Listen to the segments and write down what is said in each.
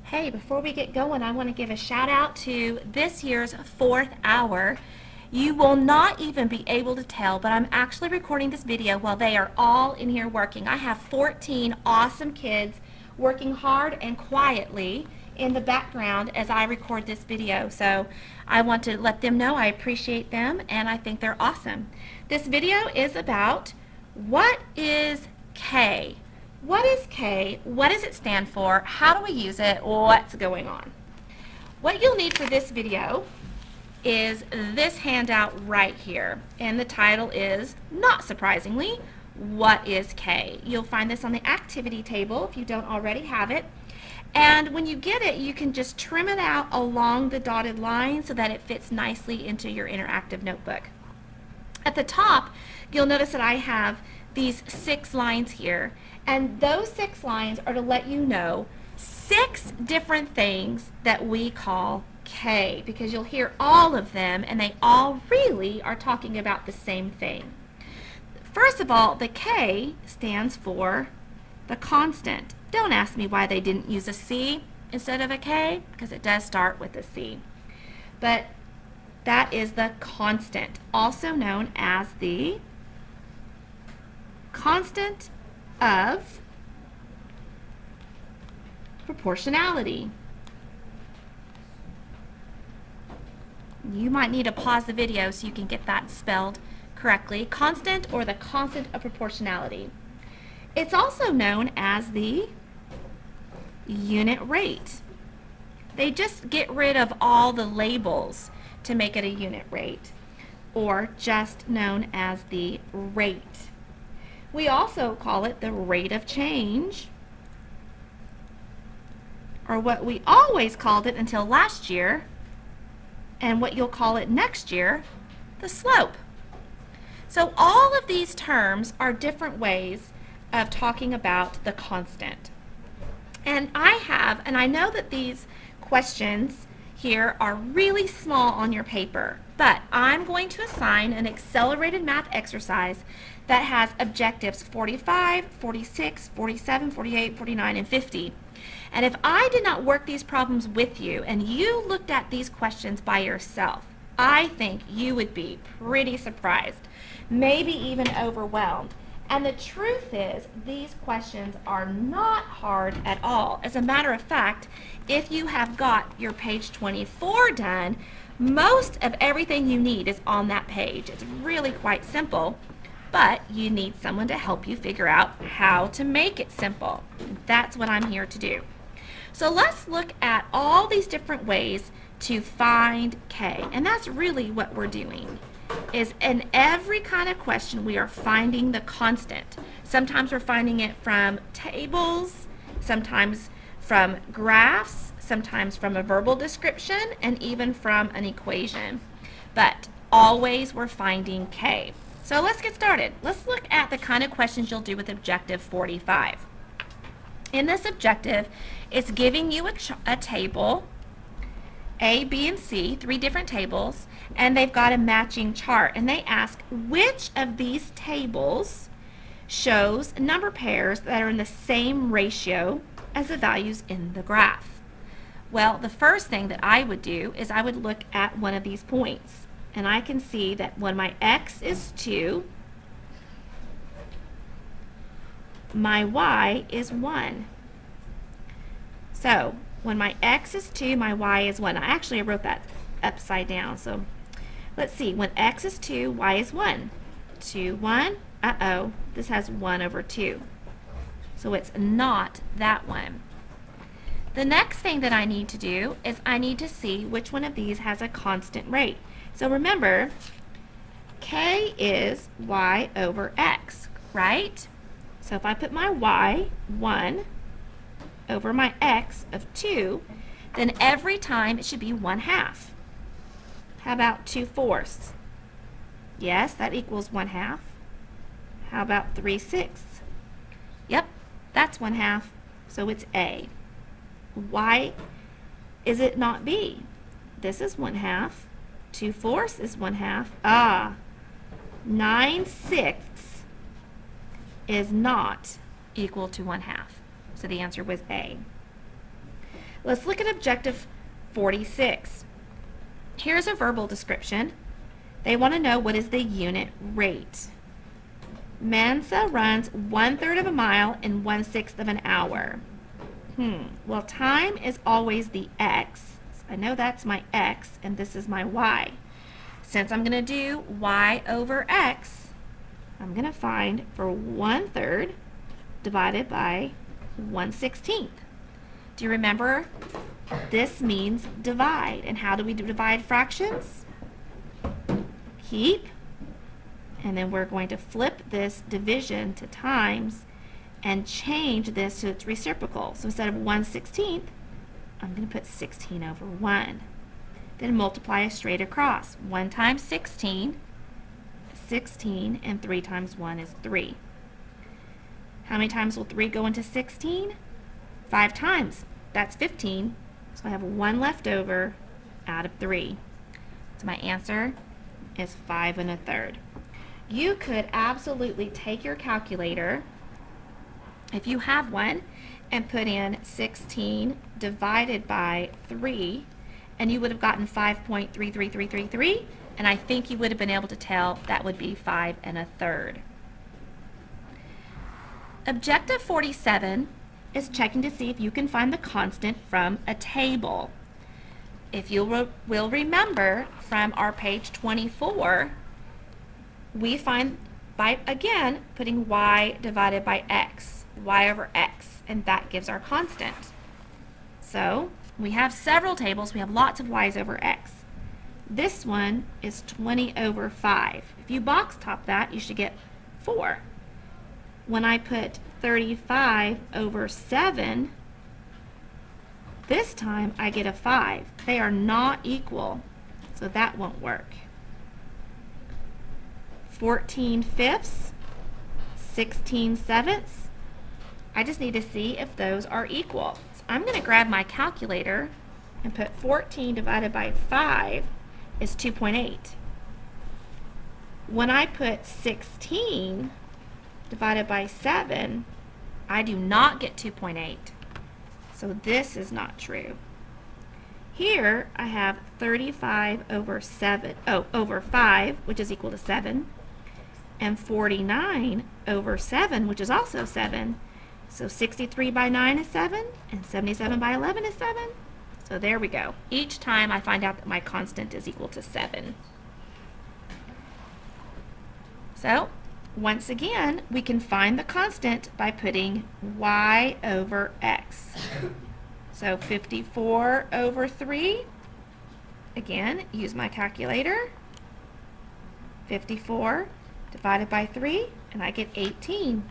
Hey, before we get going, I want to give a shout out to this year's fourth hour. You will not even be able to tell, but I'm actually recording this video while they are all in here working. I have 14 awesome kids working hard and quietly in the background as I record this video. So I want to let them know I appreciate them and I think they're awesome. This video is about what is K? What is K? What does it stand for? How do we use it? What's going on? What you'll need for this video is this handout right here. And the title is, not surprisingly, What is K? You'll find this on the activity table if you don't already have it. And when you get it, you can just trim it out along the dotted line so that it fits nicely into your interactive notebook. At the top, you'll notice that I have these 6 lines here, and those 6 lines are to let you know 6 different things that we call K, because you'll hear all of them and they all really are talking about the same thing. First of all, the K stands for the constant. Don't ask me why they didn't use a C instead of a K, because it does start with a C. But that is the constant, also known as the constant of proportionality. You might need to pause the video so you can get that spelled correctly. Constant, or the constant of proportionality. It's also known as the unit rate. They just get rid of all the labels to make it a unit rate, or just known as the rate. We also call it the rate of change, or what we always called it until last year, and what you'll call it next year, the slope. So all of these terms are different ways of talking about the constant. And I know that these questions here are really small on your paper, but I'm going to assign an accelerated math exercise that has objectives 45, 46, 47, 48, 49, and 50. And if I did not work these problems with you and you looked at these questions by yourself, I think you would be pretty surprised, maybe even overwhelmed. And the truth is, these questions are not hard at all. As a matter of fact, if you have got your page 24 done, most of everything you need is on that page. It's really quite simple, but you need someone to help you figure out how to make it simple. That's what I'm here to do. So let's look at all these different ways to find K, and that's really what we're doing. Is in every kind of question we are finding the constant. Sometimes we're finding it from tables, sometimes from graphs, sometimes from a verbal description, and even from an equation. But always we're finding K. So let's get started. Let's look at the kind of questions you'll do with objective 45. In this objective, it's giving you a table, A, B, and C, 3 different tables, and they've got a matching chart. And they ask which of these tables shows number pairs that are in the same ratio as the values in the graph. Well, the first thing that I would do is I would look at one of these points. And I can see that when my x is 2, my y is 1. So when my x is 2, my y is 1. I wrote that upside down. So let's see. When x is 2, y is 1. 2, 1. Uh-oh. This has 1 over 2. So it's not that one. The next thing that I need to do is I need to see which one of these has a constant rate. So remember, K is y over x, right? So if I put my y, 1, over my x of 2, then every time it should be 1/2. How about 2/4? Yes, that equals 1/2. How about 3/6? Yep, that's 1/2, so it's A. Why is it not B? This is 1/2. 2/4 is 1/2. 9/6 is not equal to 1/2. So the answer was A. Let's look at objective 46. Here's a verbal description. They want to know what is the unit rate. Mansa runs 1/3 of a mile in 1/6 of an hour. Well, time is always the x. I know that's my x and this is my y. Since I'm going to do y over x, I'm going to find for 1/3 divided by 1/16. Do you remember? This means divide. And how do we divide fractions? Keep. And then we're going to flip this division to times and change this to its reciprocal. So instead of 1/16, I'm going to put 16 over 1. Then multiply straight across. 1 times 16, 16, and 3 times 1 is 3. How many times will 3 go into 16? 5 times. That's 15. So I have 1 left over out of 3. So my answer is 5 1/3. You could absolutely take your calculator, if you have one, and put in 16 divided by 3, and you would have gotten 5.33333, and I think you would have been able to tell that would be 5 1/3. Objective 47 is checking to see if you can find the constant from a table. If you will remember from our page 24, we find by, again, putting y divided by x, y over x, and that gives our constant. So we have several tables. We have lots of y's over x. This one is 20 over 5. If you box top that, you should get 4. When I put 35 over 7, this time I get a 5. They are not equal, so that won't work. 14/5, 16/7. I just need to see if those are equal. So I'm going to grab my calculator and put 14 divided by 5 is 2.8. When I put 16 divided by 7, I do not get 2.8. So this is not true. Here I have 35 over 5, which is equal to 7, and 49 over 7, which is also 7. So 63 by 9 is 7, and 77 by 11 is 7. So there we go. Each time I find out that my constant is equal to 7. So once again, we can find the constant by putting y over x. So 54 over 3, again, use my calculator. 54 divided by 3, and I get 18.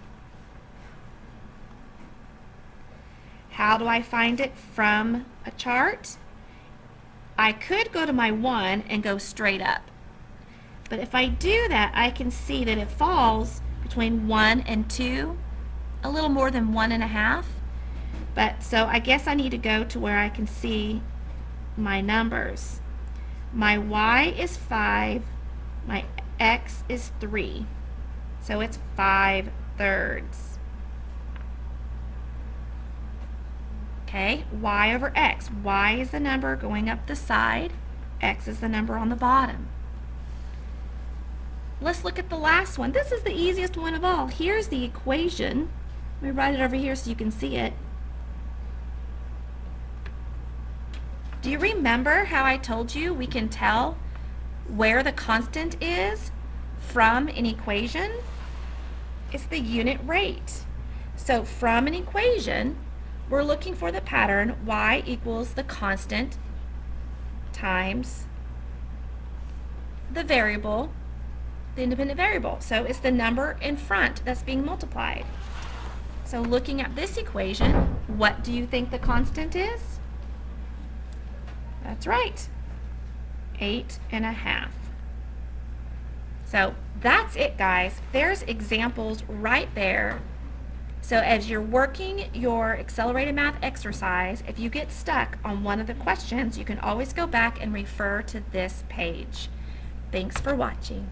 How do I find it from a chart? I could go to my 1 and go straight up. But if I do that, I can see that it falls between 1 and 2, a little more than 1.5. But so I guess I need to go to where I can see my numbers. My y is 5, my x is 3. So it's 5/3. Okay, y over x. Y is the number going up the side, x is the number on the bottom. Let's look at the last one. This is the easiest one of all. Here's the equation. Let me write it over here so you can see it. Do you remember how I told you we can tell where the constant is from an equation? It's the unit rate. So from an equation, we're looking for the pattern y equals the constant times the variable, the independent variable. So it's the number in front that's being multiplied. So looking at this equation, what do you think the constant is? That's right, 8.5. So that's it, guys. There's examples right there. So as you're working your accelerated math exercise, if you get stuck on one of the questions, you can always go back and refer to this page. Thanks for watching.